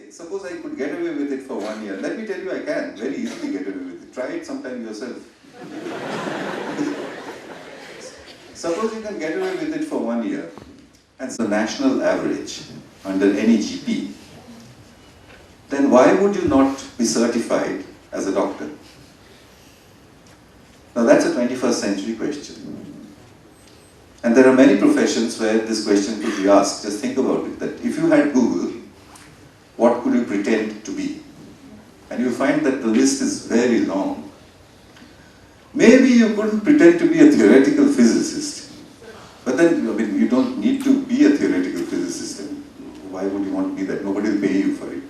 Suppose I could get away with it for 1 year. Let me tell you, I can very easily get away with it. Try it sometime yourself. Suppose you can get away with it for 1 year, and it's the national average under any GP, then why would you not be certified as a doctor? Now that's a 21st century question. And there are many professions where this question could be asked. Just think about it, that if you had Google, what could you pretend to be? And you'll find that the list is very long. Maybe you couldn't pretend to be a theoretical physicist. But then, I mean, you don't need to be a theoretical physicist. And why would you want to be that? Nobody will pay you for it.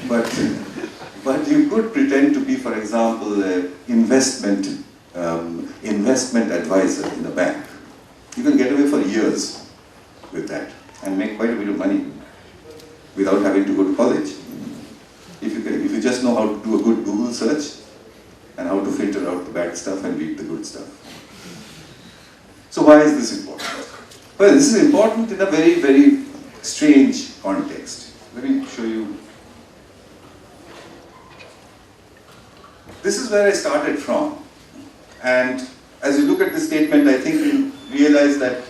But you could pretend to be, for example, an investment advisor in a bank. You can get away for years with that and make quite a bit of money without having to go to college. If you just know how to do a good Google search and how to filter out the bad stuff and read the good stuff. So why is this important? Well, this is important in a very, very strange context. Let me show you. This is where I started from. And as you look at this statement, I think you realize that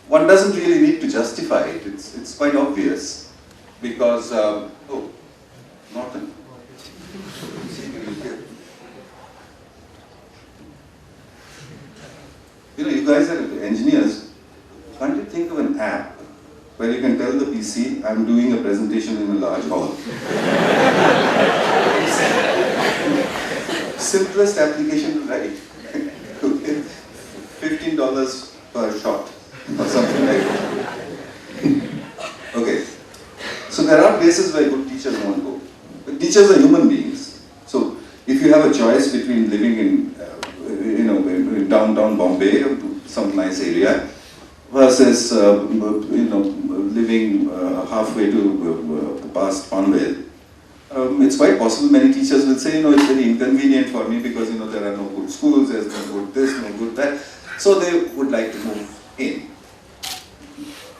one doesn't really need to justify it. It's quite obvious. Because, oh, Norton. You know, you guys are engineers. Can't you think of an app where you can tell the PC, I'm doing a presentation in a large hall? Simplest application to write. $15 per shot or something like that. Okay. So there are places where good teachers won't go. But teachers are human beings. So if you have a choice between living in, in downtown Bombay or some nice area versus, living halfway to past Panvel, it's quite possible many teachers will say, it's very inconvenient for me because, there are no good schools, there's no good this, no good that. So they would like to move in.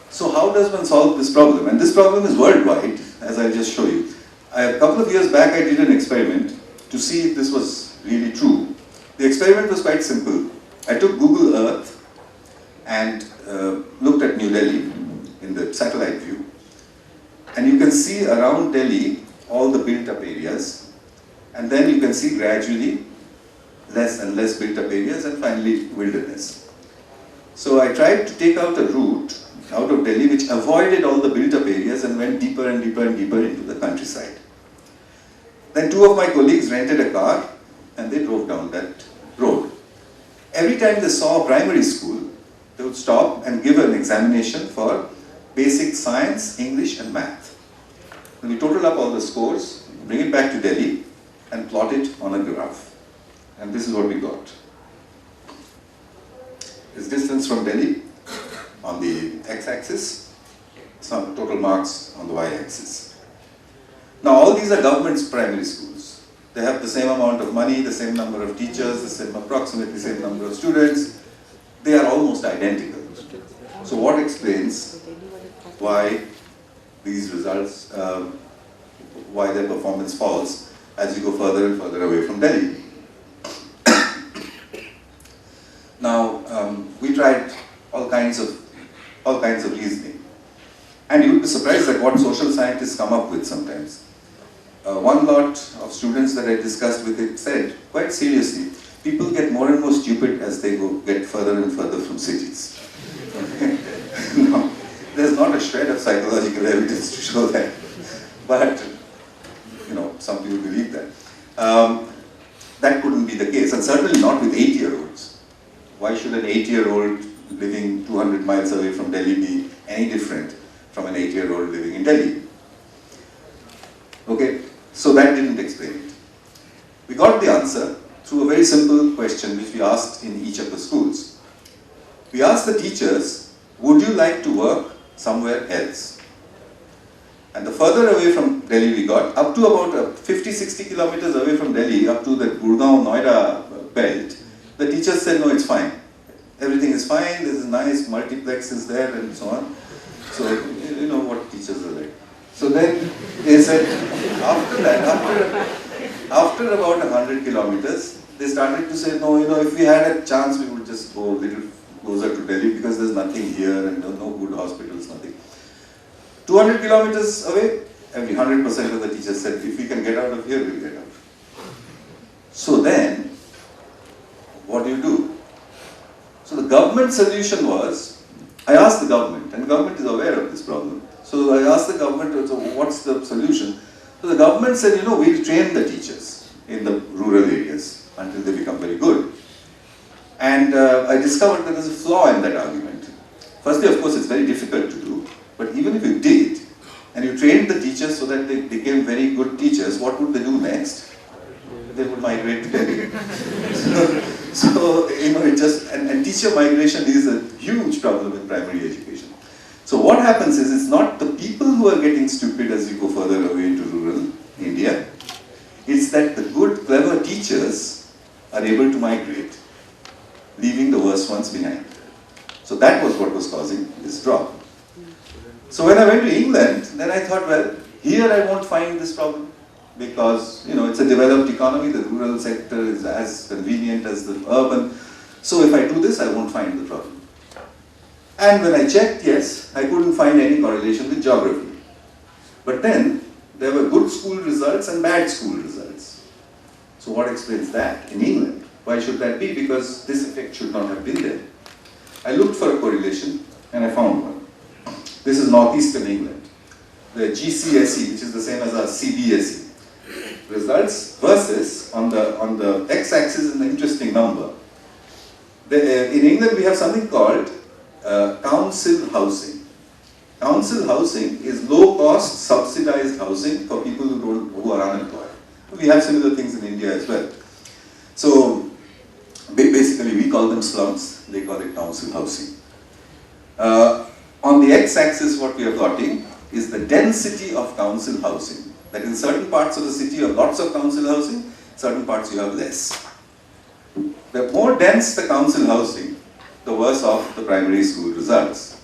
So how does one solve this problem? And this problem is worldwide, as I'll just show you. A couple of years back I did an experiment to see if this was really true. The experiment was quite simple. I took Google Earth and looked at New Delhi in the satellite view. And you can see around Delhi all the built up areas. And then you can see gradually less and less built up areas and finally wilderness. So I tried to take out a route out of Delhi which avoided all the built up areas and went deeper and deeper and deeper into the countryside. Then two of my colleagues rented a car and they drove down that road. Every time they saw a primary school, they would stop and give an examination for basic science, English and math. And we total up all the scores, bring it back to Delhi and plot it on a graph. And this is what we got. This distance from Delhi on the x-axis, some total marks on the y-axis. Now all these are government's primary schools. They have the same amount of money, the same number of teachers, approximately the same number of students. They are almost identical. So what explains why these results, why their performance falls as you go further and further away from Delhi? Now, we tried all kinds of reasoning. And you would be surprised at what social scientists come up with sometimes. One lot of students that I discussed with it said, quite seriously, people get more and more stupid as they get further and further from cities. Now, there's not a shred of psychological evidence to show that. But, some people believe that. That couldn't be the case, and certainly not with 8-year-olds. Why should an 8-year-old living 200 miles away from Delhi be any different from an 8-year-old living in Delhi? Okay, so that didn't explain it. We got the answer through a very simple question which we asked in each of the schools. We asked the teachers, would you like to work somewhere else? And the further away from Delhi we got, up to about 50-60 kilometers away from Delhi, up to the Gurgaon, Noida belt, the teachers said, no, it's fine. Everything is fine, there's a nice multiplex is there and so on. So, you know what teachers are like. So then they said, after that, after about 100 kilometers, they started to say, no, if we had a chance, we would just go a little closer to Delhi because there's nothing here and no good hospitals, nothing. 200 kilometers away, every 100% of the teachers said, if we can get out of here, we'll get out. So then, what do? So the government solution was, I asked the government, and the government is aware of this problem. So I asked the government, so what's the solution? So the government said, we'll train the teachers in the rural areas until they become very good. And I discovered there is a flaw in that argument. Firstly, of course, it's very difficult to do, but even if you did, and you trained the teachers so that they became very good teachers, what would they do next? They would migrate to Delhi. So it just, and teacher migration is a huge problem in primary education. So what happens is, it's not the people who are getting stupid as you go further away into rural India, it's that the good, clever teachers are able to migrate, leaving the worst ones behind. So that was what was causing this drop. So when I went to England, then I thought, well, here I won't find this problem because, it's a developed economy, the rural sector is as convenient as the urban. So if I do this, I won't find the problem. And when I checked, yes, I couldn't find any correlation with geography. But then, there were good school results and bad school results. So what explains that in England? Why should that be? Because this effect should not have been there. I looked for a correlation and I found one. This is northeastern England. The GCSE, which is the same as our CBSE. Results versus, on the x-axis is an interesting number. In England we have something called council housing. Council housing is low-cost, subsidized housing for people who are unemployed. We have similar things in India as well. So basically we call them slums, they call it council housing. On the x-axis what we are plotting is the density of council housing. That in certain parts of the city you have lots of council housing, certain parts you have less. The more dense the council housing, the worse off the primary school results.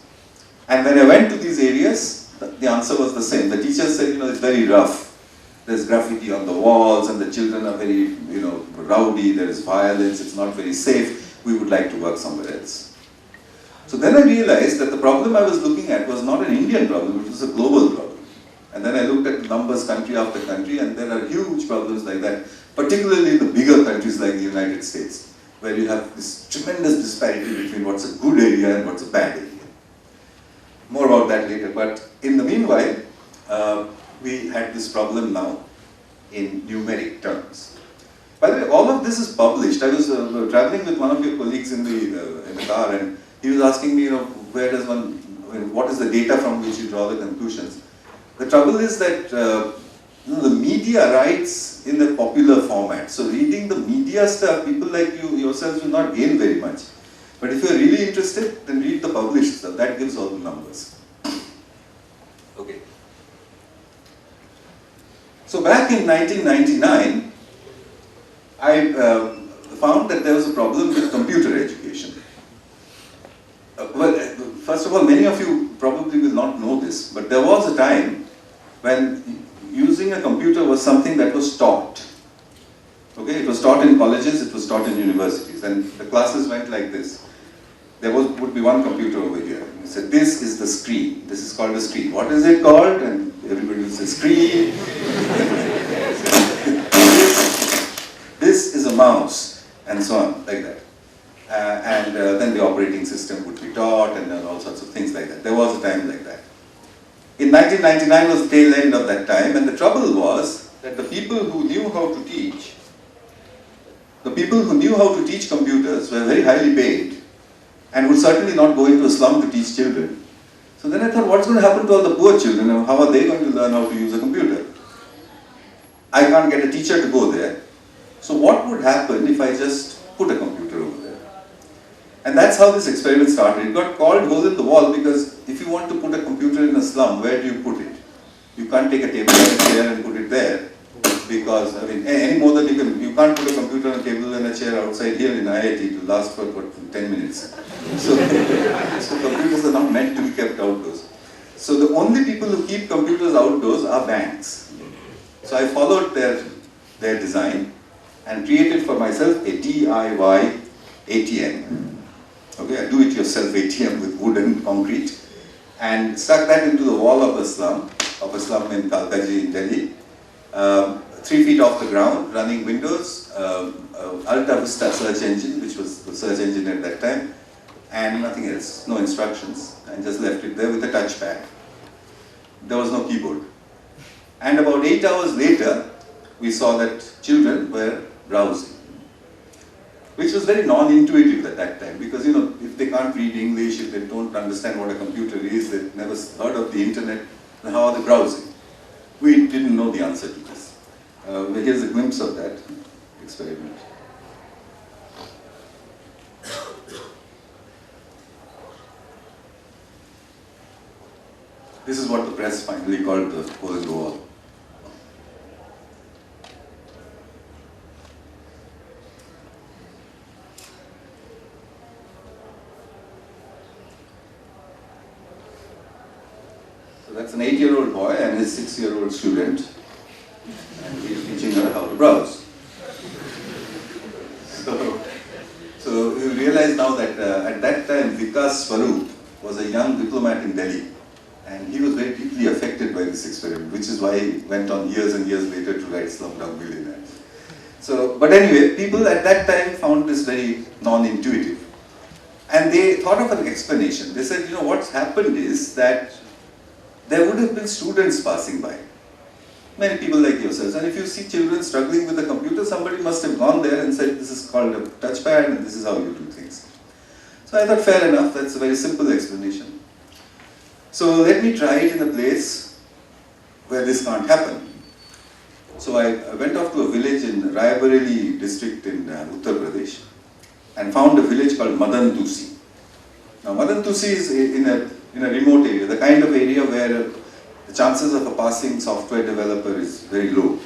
And when I went to these areas, the answer was the same. The teachers said, it's very rough. There's graffiti on the walls and the children are very, rowdy, there is violence, it's not very safe. We would like to work somewhere else. So then I realized that the problem I was looking at was not an Indian problem, it was a global problem. And then I looked at numbers country after country, and there are huge problems like that, particularly in the bigger countries like the United States, where you have this tremendous disparity between what's a good area and what's a bad area. More about that later, but in the meanwhile, we had this problem now in numeric terms. By the way, all of this is published. I was traveling with one of your colleagues in the car, and he was asking me, where does one, what is the data from which you draw the conclusions? The trouble is that the media writes in the popular format. So reading the media stuff, people like you yourselves will not gain very much. But if you are really interested, then read the published stuff. That gives all the numbers. Okay. So back in 1999, I found that there was a problem with computer education. Well, first of all, many of you probably will not know this, but there was a time when using a computer was something that was taught. Okay, it was taught in colleges, it was taught in universities, and the classes went like this. There would be one computer over here. He said, this is the screen. This is called a screen. What is it called? And everybody would say, screen. This is a mouse, and so on, like that. Then the operating system would be taught, and all sorts of things like that. There was a time like that. In 1999 was the tail end of that time, and the trouble was that the people who knew how to teach, computers were very highly paid, and would certainly not go into a slum to teach children. So then I thought, what's going to happen to all the poor children? How are they going to learn how to use a computer? I can't get a teacher to go there. So what would happen if I just put a computer over there? And that's how this experiment started. It got called hole in the wall because if you want to put a computer in a slum, where do you put it? You can't take a table and a chair and put it there. Because, any more than you can't put a computer on a table and a chair outside here in IIT to last for 10 minutes. So computers are not meant to be kept outdoors. So the only people who keep computers outdoors are banks. So I followed their design and created for myself a DIY ATM. Okay, a do-it-yourself ATM with wood and concrete, and stuck that into the wall of a slum in Kalkaji in Delhi. 3 feet off the ground, running Windows, Alta Vista search engine, which was the search engine at that time, and nothing else, no instructions, and just left it there with a touchpad. There was no keyboard. And about 8 hours later, we saw that children were browsing, which was very non-intuitive at that time, because if they can't read English, if they don't understand what a computer is, they've never heard of the internet, then how are they browsing? We didn't know the answer to this. But here's a glimpse of that experiment. This is what the press finally called the hole in the wall. So that's an 8-year-old boy and his 6-year-old student, and he's teaching her how to browse. So you realize now that at that time Vikas Swaroop was a young diplomat in Delhi, and he was very deeply affected by this experiment, which is why he went on years and years later to write Slumdog Millionaire. So, but anyway, people at that time found this very non-intuitive, and they thought of an explanation. They said, what's happened is that there would have been students passing by, many people like yourselves, and if you see children struggling with a computer, somebody must have gone there and said, this is called a touchpad and this is how you do things. So I thought, fair enough, that's a very simple explanation. So let me try it in a place where this can't happen. So I went off to a village in Raebareli district in Uttar Pradesh and found a village called Madan Tusi. Now Madan Tusi is in a remote area, the kind of area where the chances of a passing software developer is very low.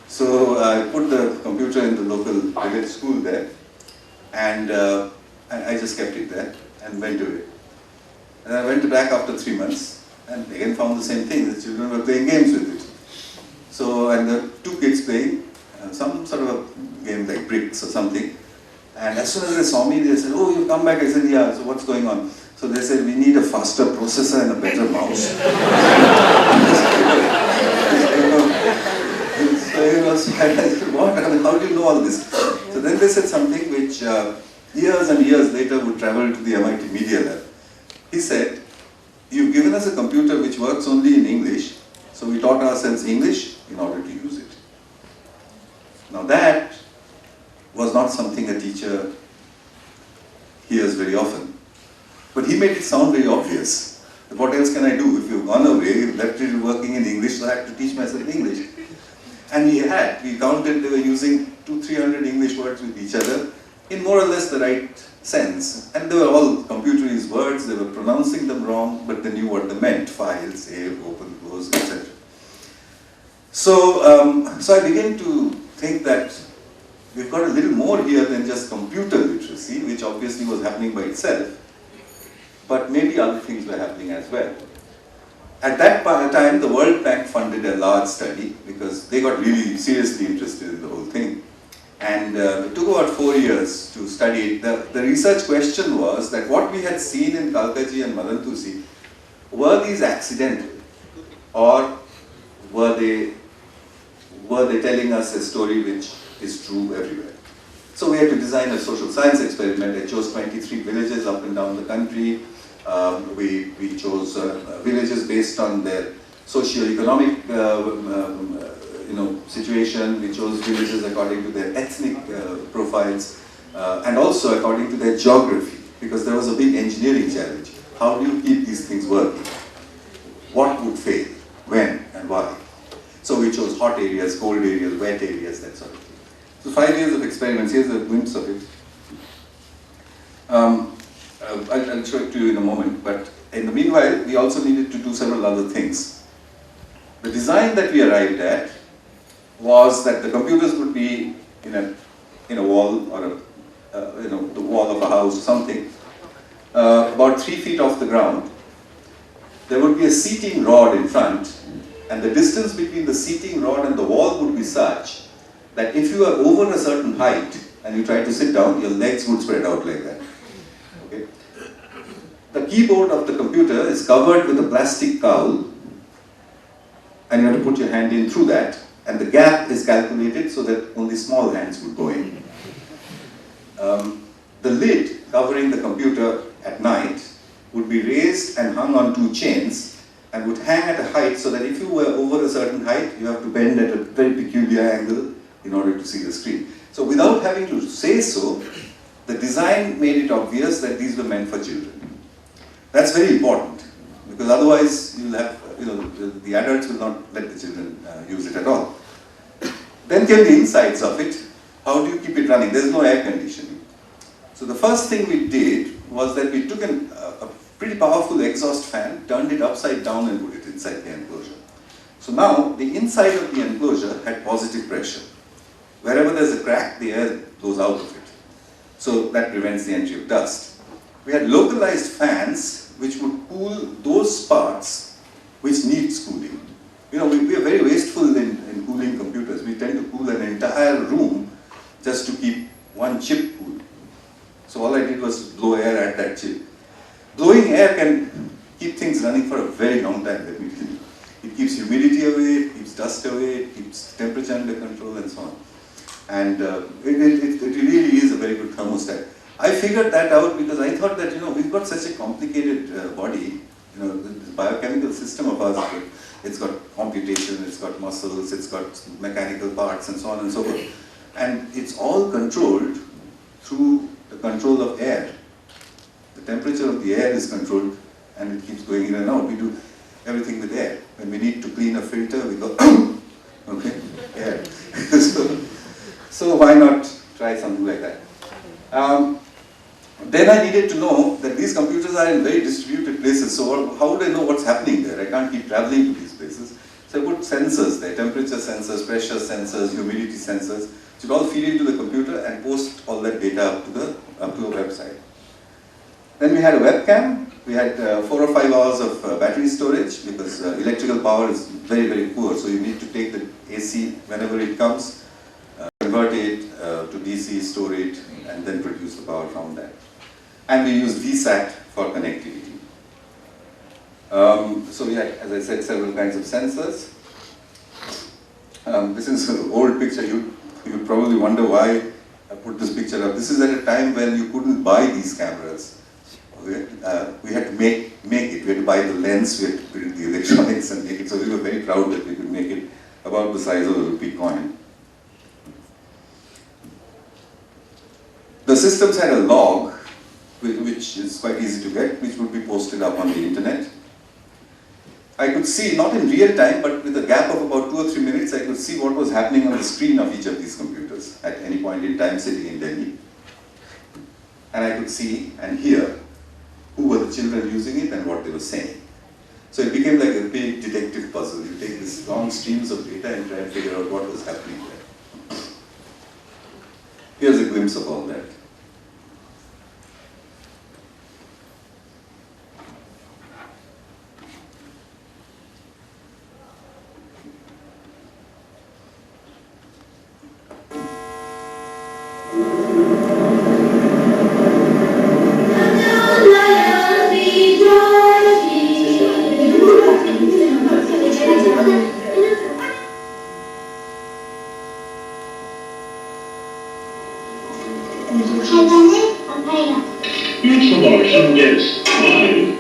So I put the computer in the local village school there, and I just kept it there and went to it. And I went back after 3 months and again found the same thing. The children were playing games with it. So, and the 2 kids playing some sort of a game like bricks or something. And as soon as they saw me, they said, "Oh, you've come back." I said, "Yeah, so what's going on?" So they said, "We need a faster processor and a better mouse." So I said, "What? I mean, how do you know all this?" So then they said something which years and years later would travel to the MIT Media Lab. He said, "You've given us a computer which works only in English, so we taught ourselves English in order to use it." Now that was not something a teacher hears very often. But he made it sound very obvious. What else can I do? If you've gone away, you've left it working in English, so I have to teach myself English. And we counted, they were using 200-300 English words with each other in more or less the right sense. And they were all computerized words, they were pronouncing them wrong, but they knew what they meant: file, save, open, close, etc. So I began to think that we've got a little more here than just computer literacy, which obviously was happening by itself, but maybe other things were happening as well. At that time, the World Bank funded a large study because they got really seriously interested in the whole thing. And it took about 4 years to study it. The research question was that what we had seen in Kalkaji and Madan Tusi, were these accidental, or were they telling us a story which is true everywhere? So we had to design a social science experiment. I chose 23 villages up and down the country. We chose villages based on their socio-economic situation. We chose villages according to their ethnic profiles and also according to their geography, because there was a big engineering challenge. How do you keep these things working? What would fail? When and why? So we chose hot areas, cold areas, wet areas, that sort of thing. So 5 years of experiments. Here's a glimpse of it. I'll show it to you in a moment, but in the meanwhile, we also needed to do several other things. The design that we arrived at was that the computers would be in a wall, or the wall of a house or something, about 3 feet off the ground, there would be a seating rod in front, and the distance between the seating rod and the wall would be such that if you are over a certain height and you try to sit down, your legs would spread out like that. Okay? The keyboard of the computer is covered with a plastic cowl, and you have to put your hand in through that, and the gap is calculated so that only small hands would go in. The lid covering the computer at night would be raised and hung on 2 chains and would hang at a height so that if you were over a certain height, you have to bend at a very peculiar angle in order to see the screen. So without having to say so, the design made it obvious that these were meant for children. That's very important, because otherwise you'll have, the adults will not let the children use it at all. Then came the insides of it. How do you keep it running? There's no air conditioning. So the first thing we did was that we took a pretty powerful exhaust fan, turned it upside down and put it inside the enclosure. So now the inside of the enclosure had positive pressure. Wherever there's a crack, the air blows out of it. So that prevents the entry of dust. We had localized fans which would cool those parts which need cooling. We are very wasteful in cooling computers. We tend to cool an entire room just to keep one chip cool. So all I did was blow air at that chip. Blowing air can keep things running for a very long time, let me tell you. It keeps humidity away, it keeps dust away, it keeps temperature under control and so on. And it really is a very good thermostat. I figured that out because I thought that, we've got such a complicated body, this biochemical system of ours, it's got computation, it's got muscles, it's got mechanical parts and so on and so forth. And it's all controlled through the control of air. The temperature of the air is controlled and it keeps going in and out. We do everything with air. When we need to clean a filter, we go, okay, air. So why not try something like that? Then I needed to know that these computers are in very distributed places, so how would I know what's happening there? I can't keep traveling to these places. So I put sensors there, temperature sensors, pressure sensors, humidity sensors, which would all feed into the computer and post all that data up to a website. Then we had a webcam. We had 4 or 5 hours of battery storage because electrical power is very, very poor, so you need to take the AC whenever it comes, convert it to DC, store it, and then produce the power from that. And we used VSAT for connectivity. So we had, as I said, several kinds of sensors. This is an old picture. You probably wonder why I put this picture up. This is at a time when you couldn't buy these cameras. Okay? We had to make it. We had to buy the lens, we had to build the electronics and make it. So we were very proud that we could make it about the size of a rupee coin. The systems had a log, which is quite easy to get, which would be posted up on the internet. I could see, not in real time, but with a gap of about 2 or 3 minutes, I could see what was happening on the screen of each of these computers at any point in time sitting in Delhi. And I could see and hear who were the children using it and what they were saying. So it became like a big detective puzzle. You take these long streams of data and try and figure out what was happening there. Here's a glimpse of all that. Next selection gets 5.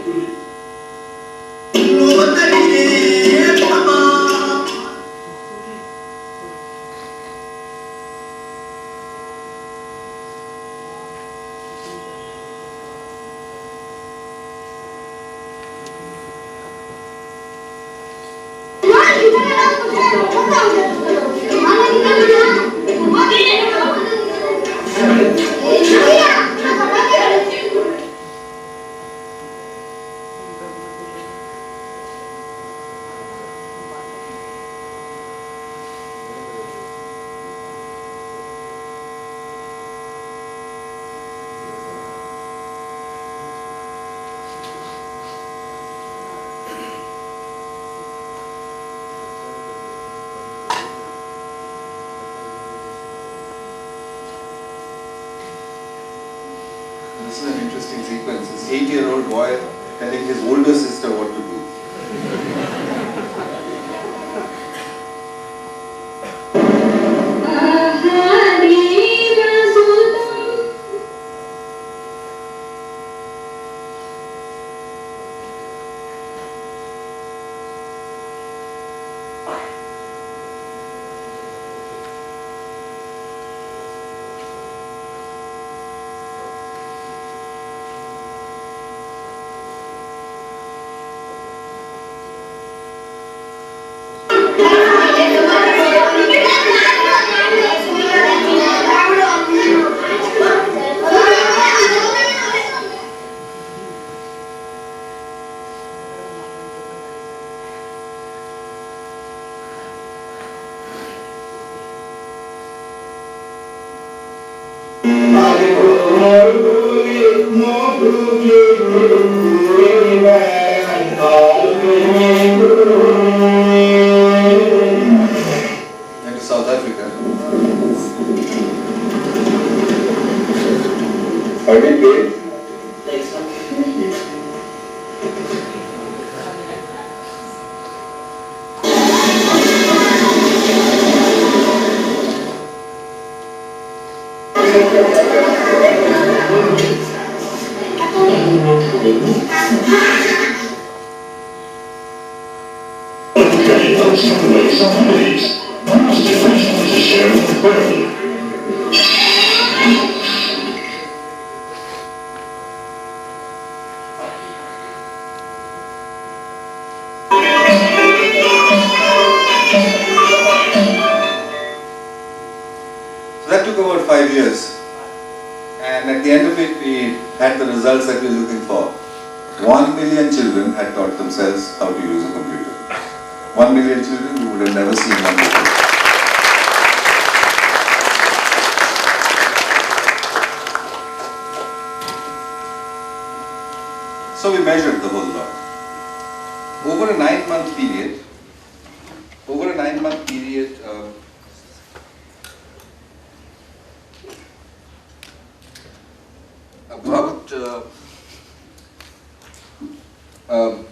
interesting sequence. This 8-year-old boy telling his older sister what to do. And to South Africa. Are we good? Some ways, most different to share with the world. So that took about 5 years. And at the end of it, we had the results that we were looking for. 1 million children had taught themselves how to use a computer. 1 million children who would have never seen one before. So we measured the whole lot. Over a 9-month period,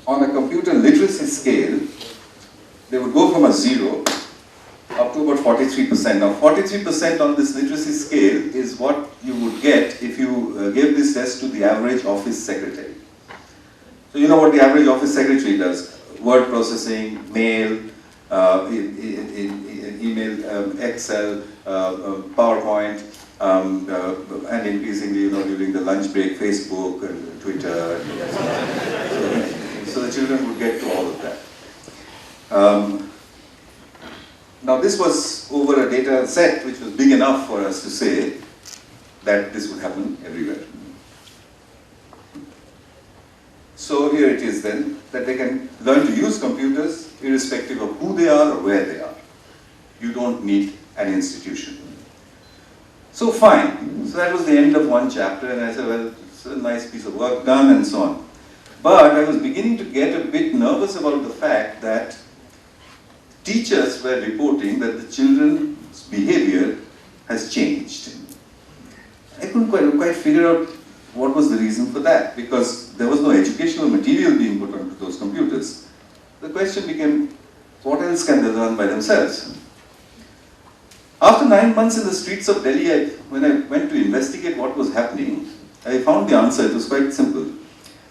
on a computer literacy scale, they would go from a 0 up to about 43%. Now 43% on this literacy scale is what you would get if you gave this test to the average office secretary. So you know what the average office secretary does: word processing, mail, email, Excel, PowerPoint, and increasingly, during the lunch break, Facebook and Twitter. So the children would get to all of that. Now this was over a data set which was big enough for us to say that this would happen everywhere. So here it is then, that they can learn to use computers irrespective of who they are or where they are. You don't need an institution. So fine, so that was the end of one chapter, and I said, well, it's a nice piece of work done and so on. But I was beginning to get a bit nervous about the fact that teachers were reporting that the children's behavior has changed. I couldn't quite figure out what was the reason for that, because there was no educational material being put onto those computers. The question became, what else can they learn by themselves? After 9 months in the streets of Delhi, when I went to investigate what was happening, I found the answer. It was quite simple.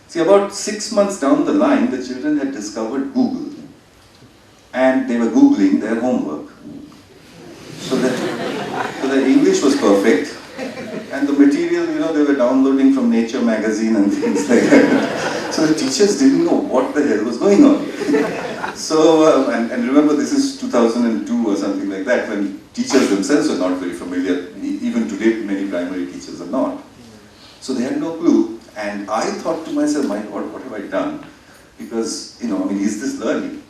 See, about 6 months down the line, the children had discovered Google, and they were Googling their homework. So their English was perfect, and the material, they were downloading from Nature magazine and things like that. So the teachers didn't know what the hell was going on. So, and remember, this is 2002 or something like that, when teachers themselves are not very familiar. Even today, many primary teachers are not. So they had no clue, and I thought to myself, my God, what have I done? Because, is this learning?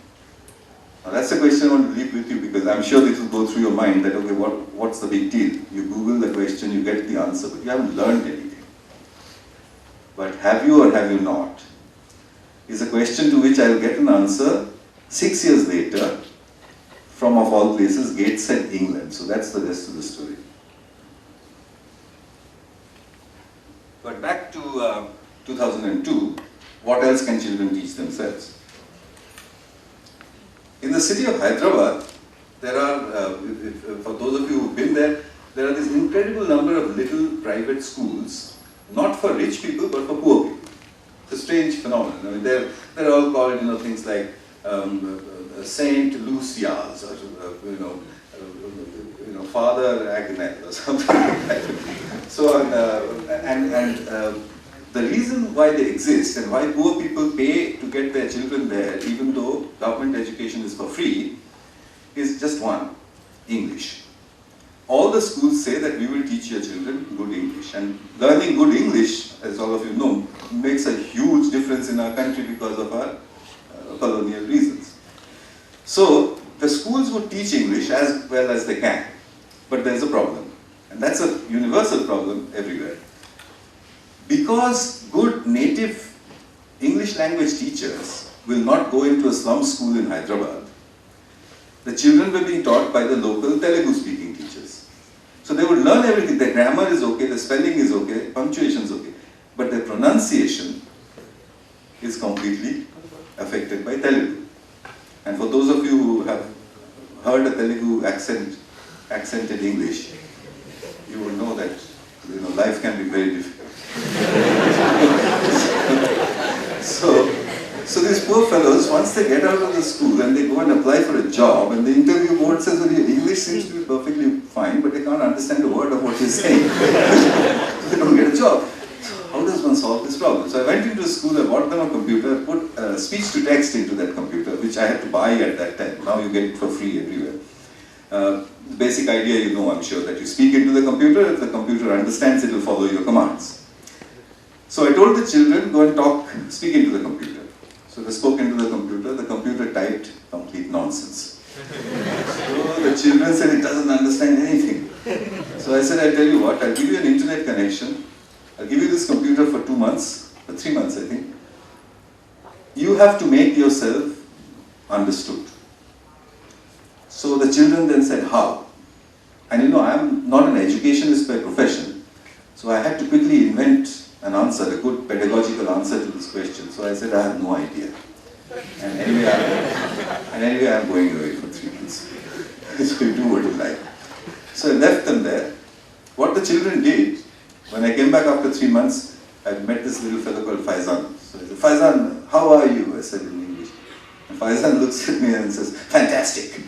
Now that's a question I want to leave with you, because I'm sure this will go through your mind that, okay, what's the big deal? You Google the question, you get the answer, but you haven't learned anything. But have you or have you not? Is a question to which I'll get an answer 6 years later from, of all places, Gateshead, England. So that's the rest of the story. But back to to 2002, what else can children teach themselves? In the city of Hyderabad, there are, for those of you who've been there, there are this incredible number of little private schools, not for rich people, but for poor people. It's a strange phenomenon. I mean, they're all called, things like Saint Lucia's, or Father Agnel, or something like that. So, the reason why they exist and why poor people pay to get their children there, even though government education is for free, is just one: English. All the schools say that we will teach your children good English, and learning good English, as all of you know, makes a huge difference in our country because of our colonial reasons. So the schools would teach English as well as they can, but there's a problem, and that's a universal problem everywhere. Because good native English language teachers will not go into a slum school in Hyderabad, the children were being taught by the local Telugu speaking teachers. So they would learn everything. The grammar is okay, the spelling is okay, punctuation is okay, but the pronunciation is completely affected by Telugu. And for those of you who have heard a Telugu accented English, you will know that life can be very difficult. So these poor fellows, once they get out of the school and they go and apply for a job, and the interview board says, well, your English seems to be perfectly fine, but they can't understand a word of what you're saying. They don't get a job. So how does one solve this problem? So I went into a school, I bought them a computer, put speech to text into that computer, which I had to buy at that time. Now you get it for free everywhere. The basic idea, I'm sure, that you speak into the computer. If the computer understands, it will follow your commands. So I told the children, go and speak into the computer. So they spoke into the computer typed complete nonsense. So the children said it doesn't understand anything. So I said, I'll tell you what, I'll give you an internet connection, I'll give you this computer for 2 months, for 3 months I think. You have to make yourself understood. So the children then said, how? And I'm not an educationist by profession, so I had to quickly invent an answer, a good pedagogical answer to this question. So I said, I have no idea. And anyway, I'm going away for 3 months. So you do what you like. So I left them there. What the children did, when I came back after 3 months, I met this little fellow called Faizan. So I said, Faizan, how are you? I said in English. And Faizan looks at me and says, fantastic.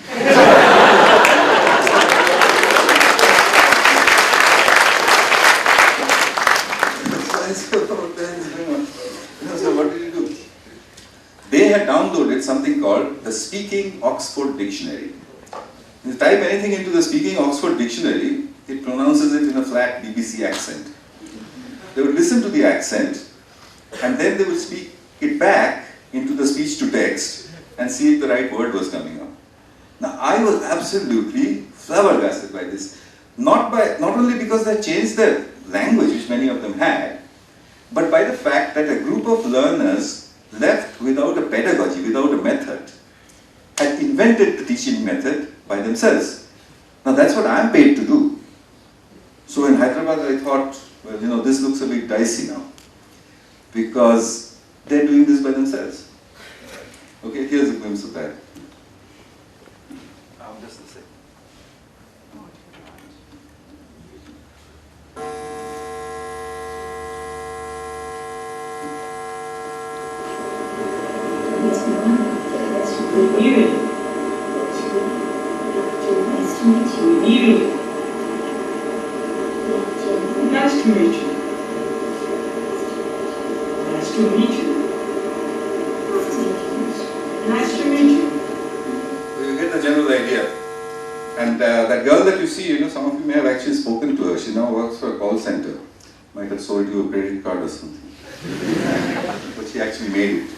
So what did you do? They had downloaded something called the Speaking Oxford Dictionary. If you type anything into the Speaking Oxford Dictionary, it pronounces it in a flat BBC accent. They would listen to the accent, and then they would speak it back into the speech to text and see if the right word was coming up. Now I was absolutely flabbergasted by this. Not only because they changed their language, which many of them had, but by the fact that a group of learners left without a pedagogy, without a method, had invented the teaching method by themselves. Now that's what I'm paid to do. So in Hyderabad I thought, well, this looks a bit dicey now, because they're doing this by themselves. Okay, here's a glimpse of that. Just a second. Nice to meet you. Nice to meet you. Nice to meet you. So you get the general idea. And that girl that you see, some of you may have actually spoken to her. She now works for a call center. Might have sold you a credit card or something. But she actually made it.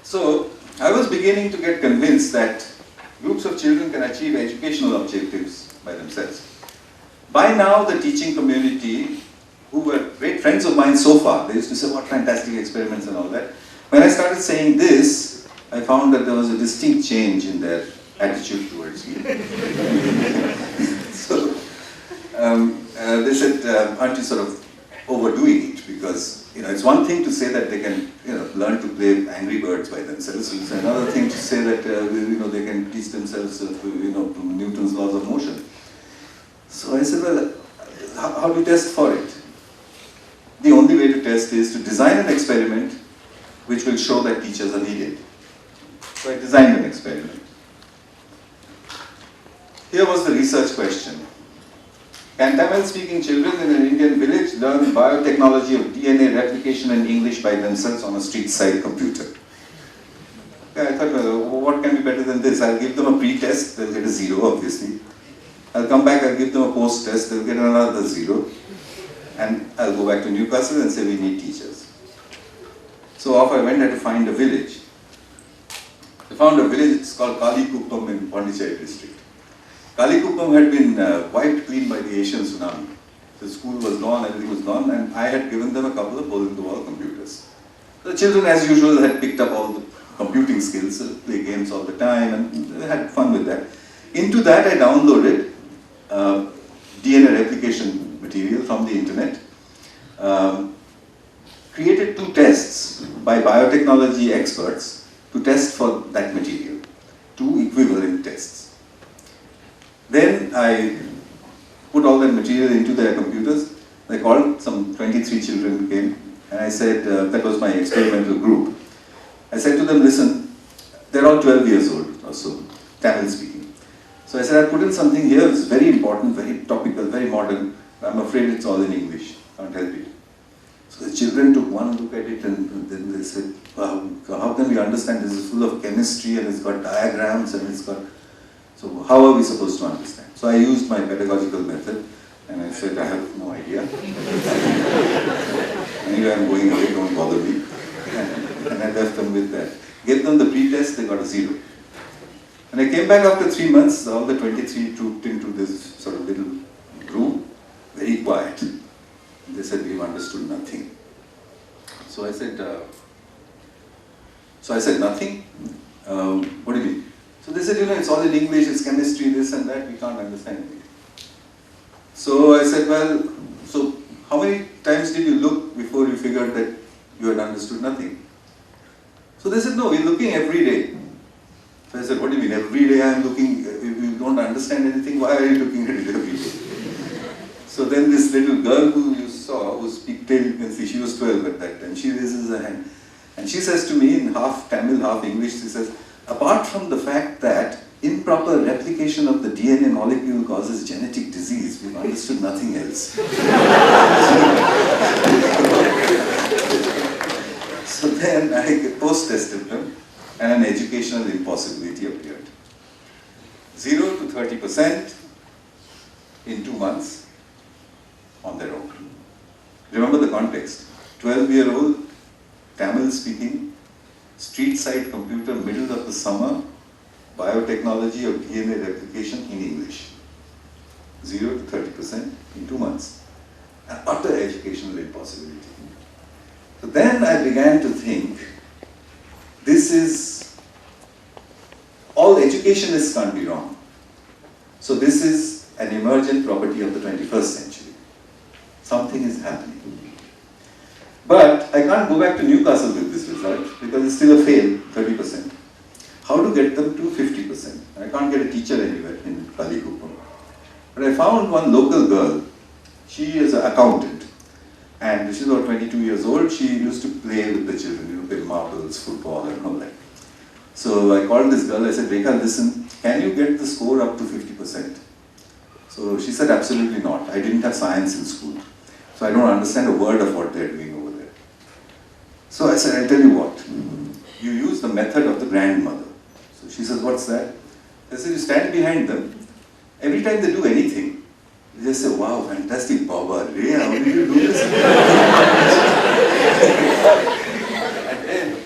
So I was beginning to get convinced that groups of children can achieve educational objectives by themselves. By now, the teaching community, who were great friends of mine so far, they used to say, what fantastic experiments and all that. When I started saying this, I found that there was a distinct change in their attitude towards me. So, they said, aren't you sort of overdoing it? Because, it's one thing to say that they can, learn to play Angry Birds by themselves. It's another thing to say that, they can teach themselves, Newton's laws of motion. So I said, well, how do you test for it? The only way to test is to design an experiment which will show that teachers are needed. So I designed an experiment. Here was the research question. Can Tamil-speaking children in an Indian village learn biotechnology of DNA replication in English by themselves on a street-side computer? Okay, I thought, well, what can be better than this? I'll give them a pre-test, they'll get a 0, obviously. I'll come back, I'll give them a post-test, they'll get another 0. And I'll go back to Newcastle and say we need teachers. So off I went, I had to find a village. I found a village, it's called Kalikuppam in Pondicherry district. Kalikuppam had been wiped clean by the Asian tsunami. The school was gone, everything was gone, and I had given them a couple of hole-in-the-wall computers. The children, as usual, had picked up all the computing skills, play games all the time, and they had fun with that. Into that I downloaded DNA replication material from the internet, created 2 tests by biotechnology experts to test for that material, 2 equivalent tests. Then I put all that material into their computers. I called, some 23 children came, and I said, that was my experimental group. I said to them, listen, they're all 12 years old or so, Tamil speaking. So I said, I put in something here, it's very important, very topical, very modern. I'm afraid it's all in English, can't help it. So the children took one look at it and then they said, wow, how can we understand this is full of chemistry and it's got diagrams and it's got, so how are we supposed to understand? So I used my pedagogical method and I said, I have no idea. Anyway, I'm going away, don't bother me. And I left them with that. Gave them the pre-test, they got a 0. And I came back after 3 months, all the 23 trooped into this sort of little room, very quiet. They said, we've understood nothing. So I said, nothing? What do you mean? So they said, it's all in English, it's chemistry, this and that, we can't understand anything. So I said, well, so how many times did you look before you figured that you had understood nothing? So they said, no, we're looking every day. So I said, what do you mean, every day I'm looking, if you don't understand anything, why are you looking at it every day? So then this little girl who you saw, whose pigtail you can see, she was 12 at that time, she raises her hand. And she says to me in half Tamil, half English, she says, apart from the fact that improper replication of the DNA molecule causes genetic disease, we've understood nothing else. So then I post-tested them and an educational impossibility appeared. 0 to 30% in 2 months. On their own. Remember the context. 12-year-old, Tamil speaking, street side computer, middle of the summer, biotechnology of DNA replication in English. 0 to 30% in 2 months. An utter educational impossibility. So then I began to think, all educationists can't be wrong. So this is an emergent property of the 21st century. Something is happening. But I can't go back to Newcastle with this result because it's still a fail, 30%. How to get them to 50%? I can't get a teacher anywhere in Kalikuppam. But I found one local girl. She is an accountant. And she's about 22 years old. She used to play with the children, play marbles, football and all that. So I called this girl, I said, Rekha, listen, can you get the score up to 50%? So she said, absolutely not. I didn't have science in school. So I don't understand a word of what they're doing over there. So I said, I'll tell you what. You use the method of the grandmother. So she says, what's that? I said, you stand behind them. Every time they do anything, you just say, wow, fantastic, Baba. Ray, how did you do this? And then,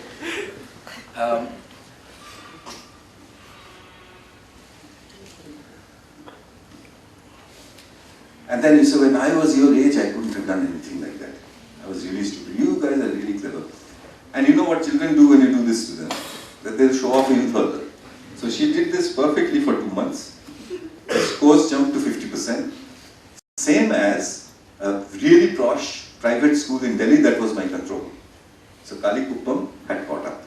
and then you say, when I was your age, I couldn't have done anything like that. I was really stupid. You guys are really clever. And you know what children do when you do this to them? That they'll show off even further. So she did this perfectly for 2 months. The scores jumped to 50%. Same as a really posh private school in Delhi that was my control. So Kalikuppam had caught up.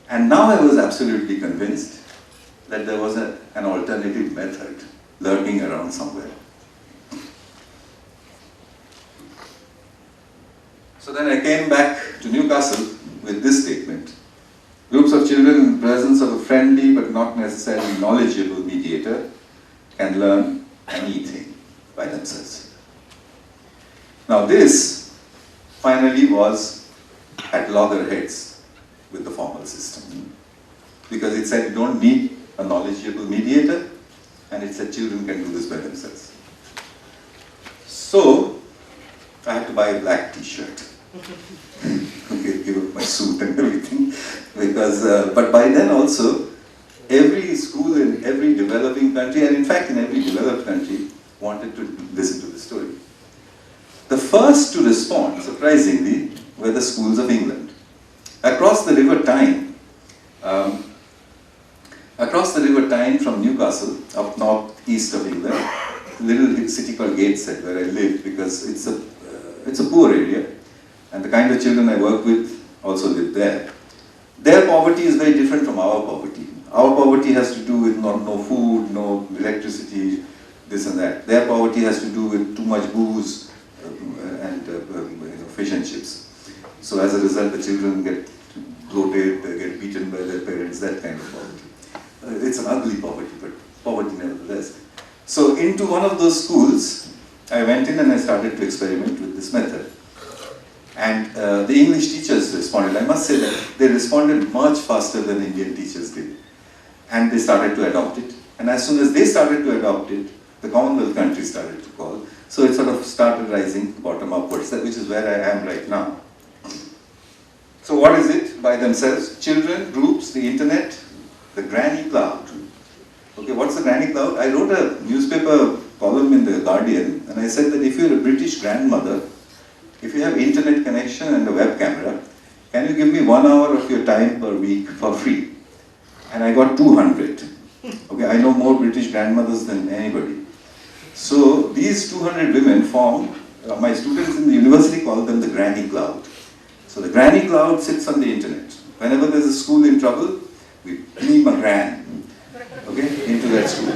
And now I was absolutely convinced that there was an alternative method lurking around somewhere. So then I came back to Newcastle with this statement. Groups of children in the presence of a friendly but not necessarily knowledgeable mediator can learn anything by themselves. Now this finally was at loggerheads with the formal system, because it said you don't need a knowledgeable mediator, and it said children can do this by themselves. So I had to buy a black t-shirt. Okay, give up my suit and everything, because but by then also every school in every developing country, and in fact in every developed country, wanted to listen to the story. The first to respond, surprisingly, were the schools of England. Across the River Tyne from Newcastle, up northeast of England, a little city called Gateshead, where I lived, because it's a poor area, and the kind of children I work with also live there. Their poverty is very different from our poverty. Our poverty has to do with no food, no electricity, this and that. Their poverty has to do with too much booze and fish and chips. So as a result, the children get bloated, they get beaten by their parents, that kind of poverty. It's an ugly poverty, but poverty nevertheless. So into one of those schools, I went in and I started to experiment with this method. And the English teachers responded. I must say that they responded much faster than Indian teachers did. And they started to adopt it. And as soon as they started to adopt it, the Commonwealth countries started to call. So it sort of started rising bottom upwards, which is where I am right now. So what is it by themselves? Children, groups, the internet, the granny cloud. Okay, what's the granny cloud? I wrote a newspaper column in The Guardian, and I said that if you're a British grandmother, if you have internet connection and a web camera, can you give me 1 hour of your time per week for free? And I got 200. Okay, I know more British grandmothers than anybody. So these 200 women form, my students in the university call them the granny cloud. So the granny cloud sits on the internet. Whenever there's a school in trouble, we beam a gran, okay, into that school.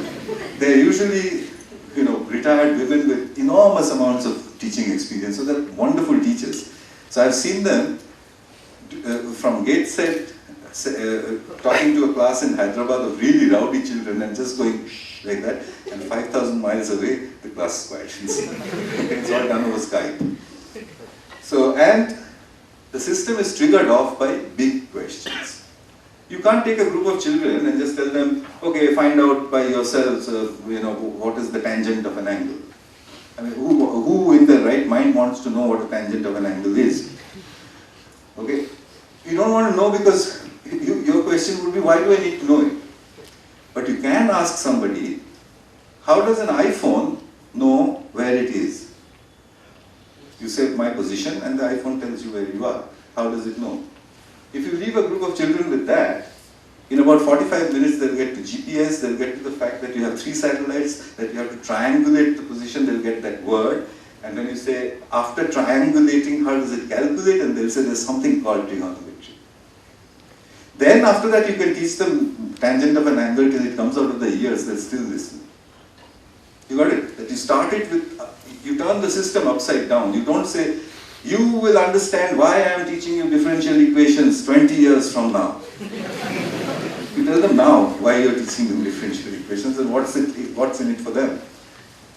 They're usually, retired women with enormous amounts of teaching experience. So they're wonderful teachers. So I've seen them from Gateshead, talking to a class in Hyderabad of really rowdy children and just going like that, and 5,000 miles away, the class is quiet. It's all done over Skype. So, and the system is triggered off by big questions. You can't take a group of children and just tell them, okay, find out by yourselves, what is the tangent of an angle. I mean, who in their right mind wants to know what a tangent of an angle is? Okay? You don't want to know because your question would be, why do I need to know it? But you can ask somebody, how does an iPhone know where it is? You say my position and the iPhone tells you where you are. How does it know? If you leave a group of children with that, in about 45 minutes they'll get to GPS, they'll get to the fact that you have 3 satellites, that you have to triangulate the position, they'll get that word. And when you say, after triangulating, how does it calculate? And they'll say there's something called trigonometry. Then after that you can teach them tangent of an angle till it comes out of the ears, they'll still listen. You got it? That you start it with, you turn the system upside down. You don't say, you will understand why I am teaching you differential equations 20 years from now. You tell them now why you're teaching them differential equations and what's in it for them.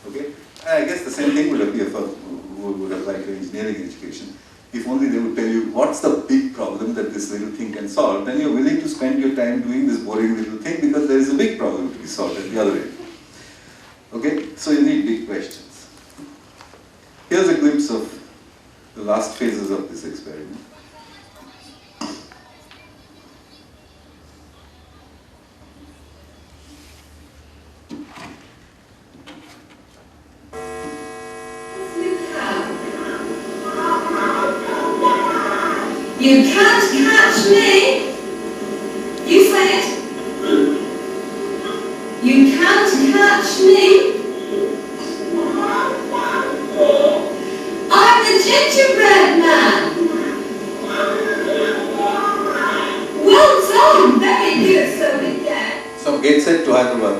Okay? And I guess the same thing would apply to engineering education. If only they would tell you what's the big problem that this little thing can solve, then you're willing to spend your time doing this boring little thing because there is a big problem to be solved at the other end. Okay? So you need big questions. Here's a glimpse of the last phases of this experiment. You can't catch me. You say it. You can't catch me. said to Hyderabad?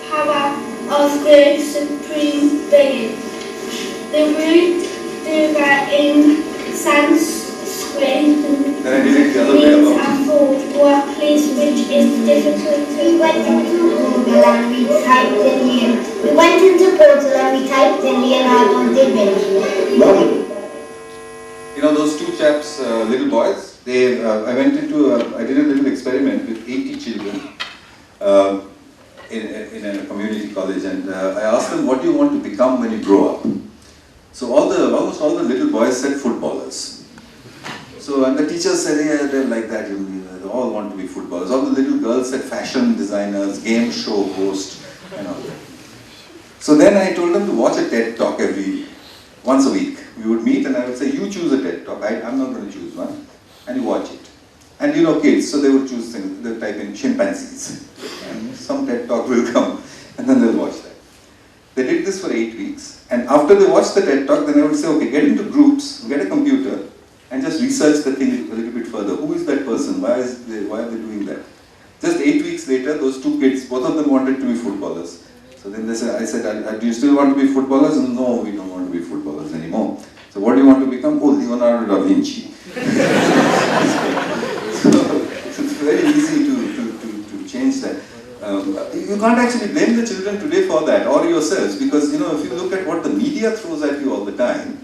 Power of the supreme being. The root Durga in Sanskrit Then I did it the other way means about. a fort or a place which is difficult to We went into Google and we typed in we went into Portal and we typed in Leonardo da Vinci. You know those two chaps, little boys. I went into. I did a little experiment with 80 children in a community college, and I asked them, "What do you want to become when you grow up?" So almost all the little boys said footballers. So and the teachers said, "Yeah, they're like that. They all want to be footballers." All the little girls said fashion designers, game show host, and all that. So then I told them to watch a TED talk once a week. We would meet and I would say, you choose a TED talk. I'm not going to choose one. And you watch it. And you know kids, so they would choose things. They'll type in chimpanzees. And some TED talk will come. And then they'll watch that. They did this for 8 weeks. And after they watched the TED talk, then I would say, okay, get into groups, get a computer, and just research the thing a little bit further. Who is that person? Why are they doing that? Just 8 weeks later, those two kids, both of them wanted to be footballers. So then I said, do you still want to be footballers? And no, we don't want to be footballers anymore. So what do you want to become? Oh, Leonardo da Vinci. So it's very easy to change that. You can't actually blame the children today for that, or yourselves, because if you look at what the media throws at you all the time,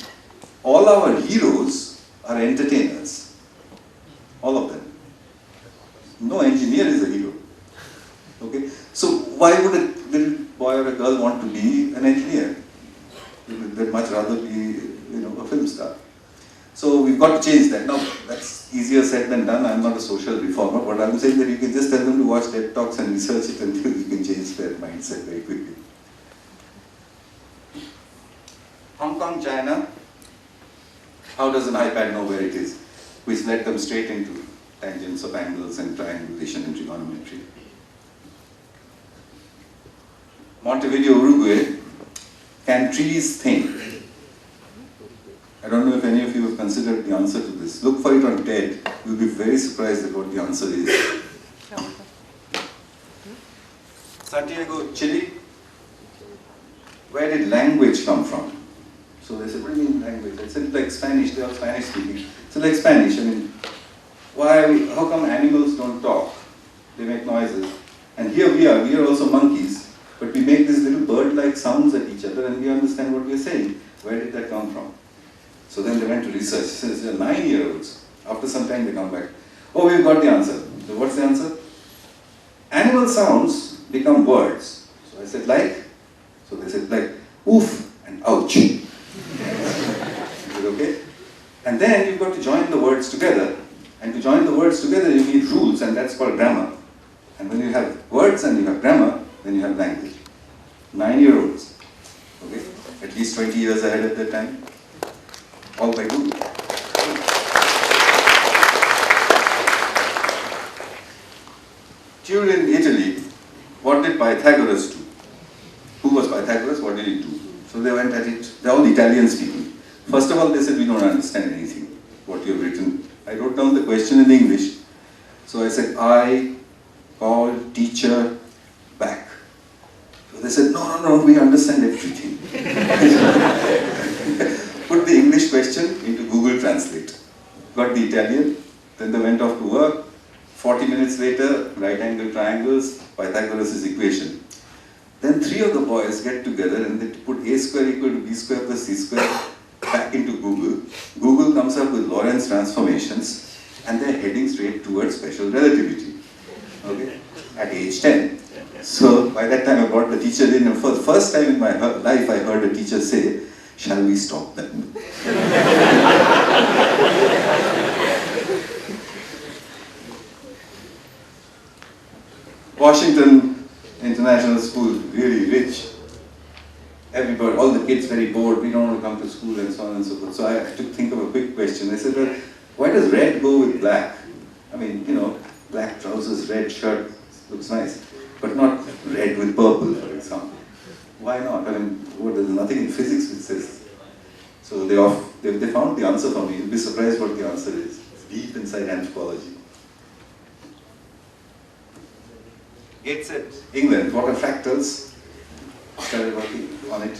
all our heroes are entertainers. All of them. No engineer is a hero. Okay? So why would a little boy or a girl want to be an engineer? They'd much rather be, a film star. So we've got to change that. Now, that's easier said than done. I'm not a social reformer, but I'm saying that you can just tell them to watch TED Talks and research it until you can change their mindset very quickly. Hong Kong, China. How does an iPad know where it is? Which led them straight into tangents of angles and triangulation and trigonometry. Montevideo, Uruguay. Can trees think? I don't know if any of you have considered the answer to this. Look for it on TED. You'll be very surprised at what the answer is. Santiago, Chile. Where did language come from? So they said, what do you mean language? I said, like Spanish, they are Spanish speaking. So like Spanish, how come animals don't talk? They make noises. And here we are also monkeys. But we make these little bird-like sounds at each other and we understand what we are saying. Where did that come from? So then they went to research. Since they're 9-year-olds, after some time they come back. Oh, we've got the answer. So what's the answer? Animal sounds become words. So I said, like? So they said, like, oof and ouch. Is it okay? And then you've got to join the words together. And to join the words together, you need rules, and that's called grammar. And when you have words and you have grammar, then you have language. 9-year-olds. Okay? At least 20 years ahead at that time. All by Google. Turin, Italy. What did Pythagoras do? Who was Pythagoras? What did he do? So they went at it. They're all Italian speaking. First of all, they said, we don't understand anything, what you've written. I wrote down the question in English. So I said, I called teacher back. So they said, no, we understand everything. Put the English question into Google Translate. Got the Italian, then they went off to work. 40 minutes later, right angle triangles, Pythagoras' equation. Then 3 of the boys get together and they put a square equal to b square plus c square back into Google. Google comes up with Lorentz transformations and they're heading straight towards special relativity. Okay? At age 10. So by that time I brought the teacher in, and for the first time in my life I heard a teacher say, shall we stop them? Washington International School, really rich. Everybody, all the kids very bored, we don't want to come to school and so on and so forth. So I had to think of a quick question. I said, well, why does red go with black? Black trousers, red shirt, looks nice. But not red with purple, for example. Why not? There's nothing in physics which says. So they found the answer for me. You'll be surprised what the answer is. It's deep inside anthropology. It's at England. What are fractals? Started working on it.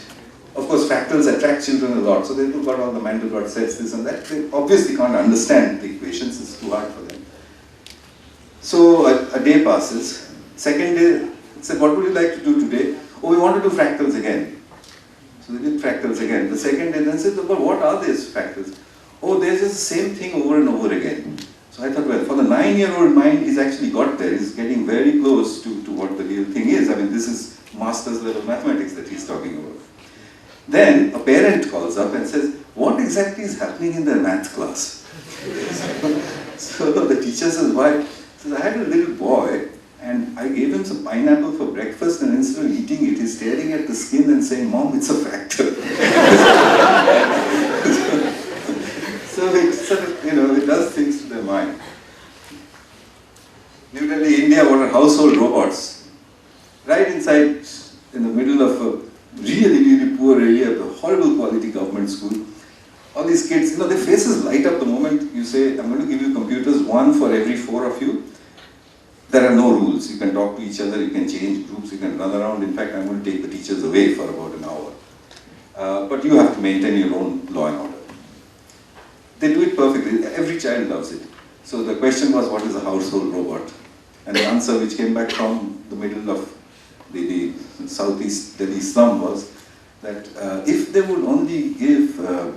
Of course, fractals attract children a lot, so they've got all the Mandelbrot sets, this and that. They obviously can't understand the equations, it's too hard for them. So a day passes. Second day, I said, what would you like to do today? Oh, we want to do fractals again. So they did fractals again. The second day, then said, well, what are these fractals? Oh, there's just the same thing over and over again. So I thought, well, for the 9-year-old mind, he's actually got there. He's getting very close to what the real thing is. I mean, this is master's level mathematics that he's talking about. Then a parent calls up and says, what exactly is happening in their math class? So the teacher says, why? Says, I had a little boy and I gave him some pineapple for breakfast, and instead of eating it, he's staring at the skin and saying, Mom, it's a fractal. So it sort of, it does things to their mind. New Delhi, India, what are household robots? Right inside, in the middle of a really, really poor area, a horrible quality government school. All these kids, their faces light up the moment you say, I'm going to give you computers, one for every 4 of you. There are no rules. You can talk to each other, you can change groups, you can run around. In fact, I'm going to take the teachers away for about an hour. But you have to maintain your own law and order. They do it perfectly. Every child loves it. So the question was, what is a household robot? And the answer which came back from the middle of the southeast Delhi slum was that if they would only give a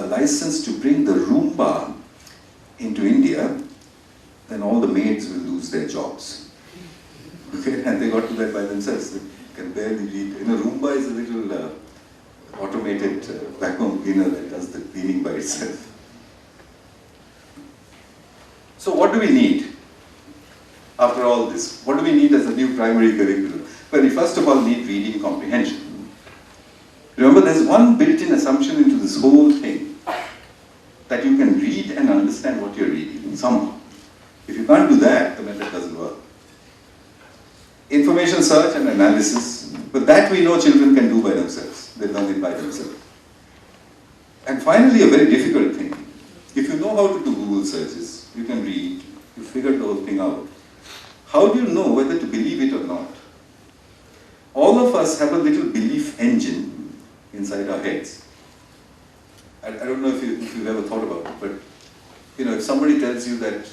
license to bring the Roomba into India, then all the maids will lose their jobs. Okay? And they got to that by themselves. They can barely read. A Roomba is a little automated vacuum cleaner that does the cleaning by itself. So what do we need after all this? What do we need as a new primary curriculum? Well, we first of all need reading comprehension. Remember, there's one built-in assumption into this whole thing, that you can read and understand what you're reading somehow. If you can't do that, the method doesn't work. Information search and analysis, but that we know children can do by themselves. They learn it by themselves. And finally, a very difficult thing. If you know how to do Google searches, you can read, you figured the whole thing out. How do you know whether to believe it or not? All of us have a little belief engine inside our heads. I don't know if you've ever thought about it, but if somebody tells you that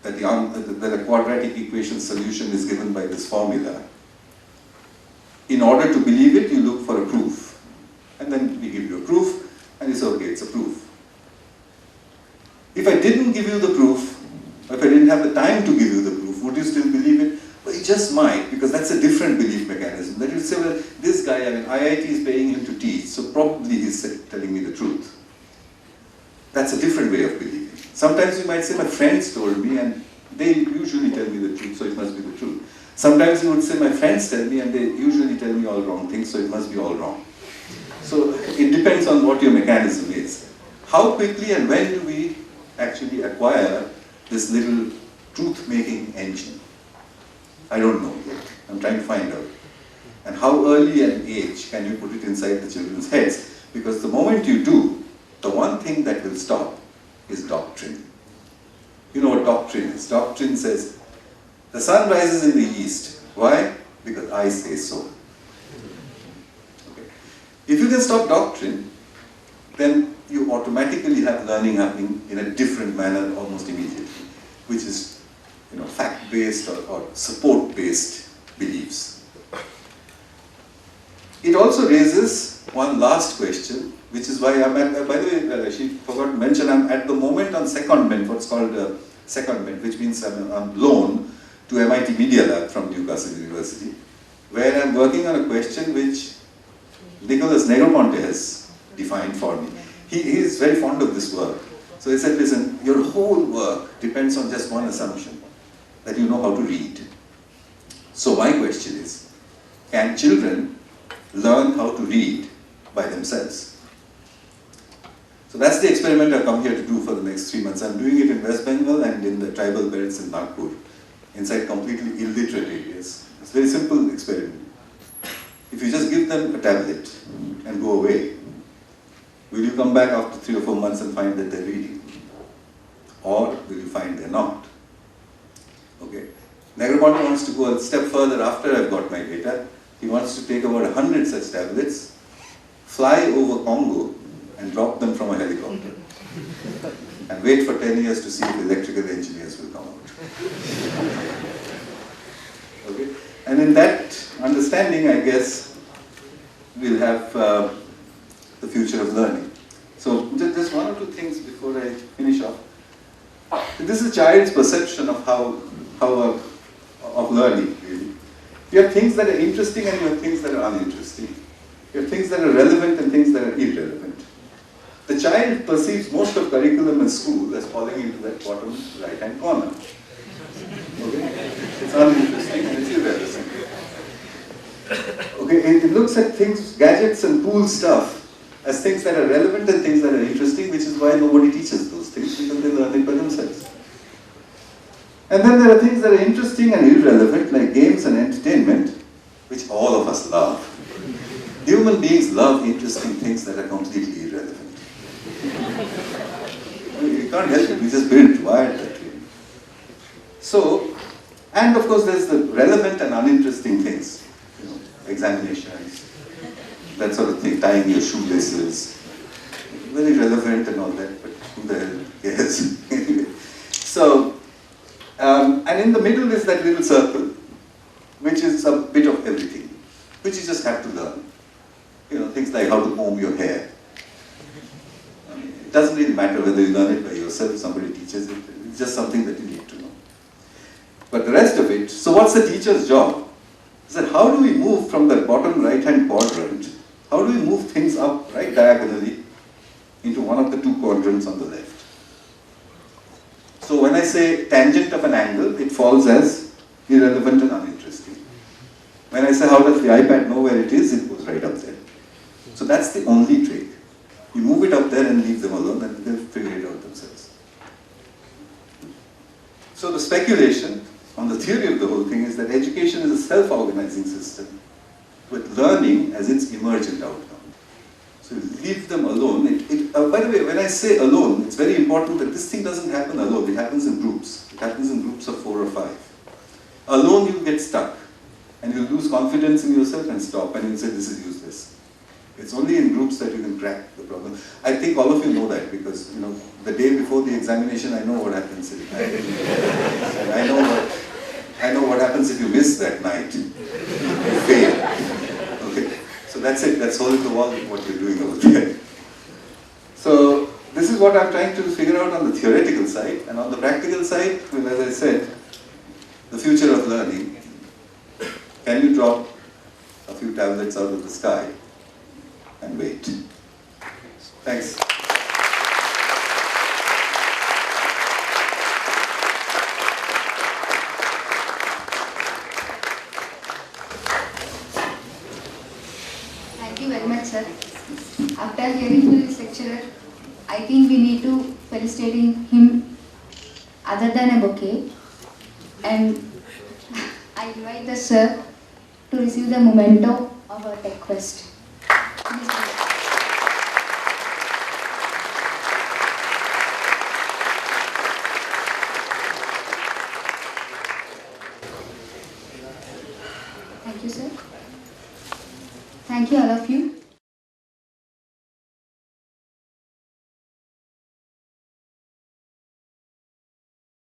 a quadratic equation solution is given by this formula, in order to believe it, you look for a proof. And then we give you a proof, and you say, okay, it's a proof. If I didn't give you the proof, or if I didn't have the time to give you the proof, would you still believe it? Well, you just might, because that's a different belief mechanism. That you say, well, this guy, IIT is paying him to teach, so probably he's telling me the truth. That's a different way of believing. Sometimes you might say, my friends told me, and they usually tell me the truth, so it must be the truth. Sometimes you would say, my friends tell me, and they usually tell me all wrong things, so it must be all wrong. So it depends on what your mechanism is. How quickly and when do we actually acquire this little truth-making engine? I don't know yet. I'm trying to find out. And how early an age can you put it inside the children's heads? Because the moment you do, the one thing that will stop is doctrine. You know what doctrine is? Doctrine says, the sun rises in the east. Why? Because I say so. Okay. If you can stop doctrine, then you automatically have learning happening in a different manner almost immediately, which is fact-based or support-based beliefs. It also raises one last question, which is why I'm at, by the way, she forgot to mention, I'm at the moment on secondment, what's called secondment, which means I'm loaned to MIT Media Lab from Newcastle University, where I'm working on a question which Nicholas Negroponte has defined for me. He is very fond of this work. So he said, listen, your whole work depends on just one assumption, that you know how to read. So my question is, can children learn how to read by themselves? So that's the experiment I've come here to do for the next 3 months. I'm doing it in West Bengal and in the tribal belts in Nagpur, inside completely illiterate areas. It's a very simple experiment. If you just give them a tablet and go away, will you come back after 3 or 4 months and find that they're reading? or will you find they're not? Okay. Negroponte wants to go a step further after I've got my data. He wants to take about 100 such tablets, fly over Congo, and drop them from a helicopter. And wait for 10 years to see if electrical engineers will come out. Okay? And in that understanding, I guess, we'll have the future of learning. So just one or two things before I finish off. This is a child's perception of of learning, really. You have things that are interesting and you have things that are uninteresting. You have things that are relevant and things that are irrelevant. The child perceives most of curriculum in school as falling into that bottom right-hand corner. Okay? It's uninteresting and it's irrelevant. Okay, it looks at things, gadgets and cool stuff, as things that are relevant and things that are interesting, which is why nobody teaches those things, because they learn it by themselves. And then there are things that are interesting and irrelevant, like games and entertainment, which all of us love. Human beings love interesting things that are completely irrelevant. You can't help it, we just built wired that way. So, and of course there's the relevant and uninteresting things, you know, examinations, that sort of thing, tying your shoelaces, very relevant and all that, but who the hell cares? Anyway. So, and in the middle is that little circle, which is a bit of everything, which you just have to learn. You know, things like how to comb your hair. It doesn't really matter whether you learn it by yourself, somebody teaches it, it's just something that you need to know. But the rest of it, so what's the teacher's job? Is that how do we move from the bottom right-hand quadrant, how do we move things up right diagonally into one of the two quadrants on the left? So when I say tangent of an angle, it falls as irrelevant and uninteresting. When I say how does the iPad know where it is, it goes right up there. So that's the only trick. You move it up there and leave them alone and they'll figure it out themselves. So the speculation on the theory of the whole thing is that education is a self-organizing system with learning as its emergent outcome. So you leave them alone. By the way, when I say alone, it's very important that this thing doesn't happen alone. It happens in groups. It happens in groups of 4 or 5. Alone you'll get stuck and you'll lose confidence in yourself and stop and you'll say this is useless. It's only in groups that you can crack the problem. I think all of you know that because, you know, the day before the examination, I know what happens. I know what happens if you miss that night. You fail. Okay. So that's it. That's all in the wall what you're doing over there. So this is what I'm trying to figure out on the theoretical side. And on the practical side, well, as I said, the future of learning. Can you drop a few tablets out of the sky and wait? Thanks. Thank you very much, sir. After hearing from this lecturer, I think we need to felicitate him other than a bouquet. And I invite the sir to receive the memento of our Techfest. Thank you, sir. Thank you, all of you.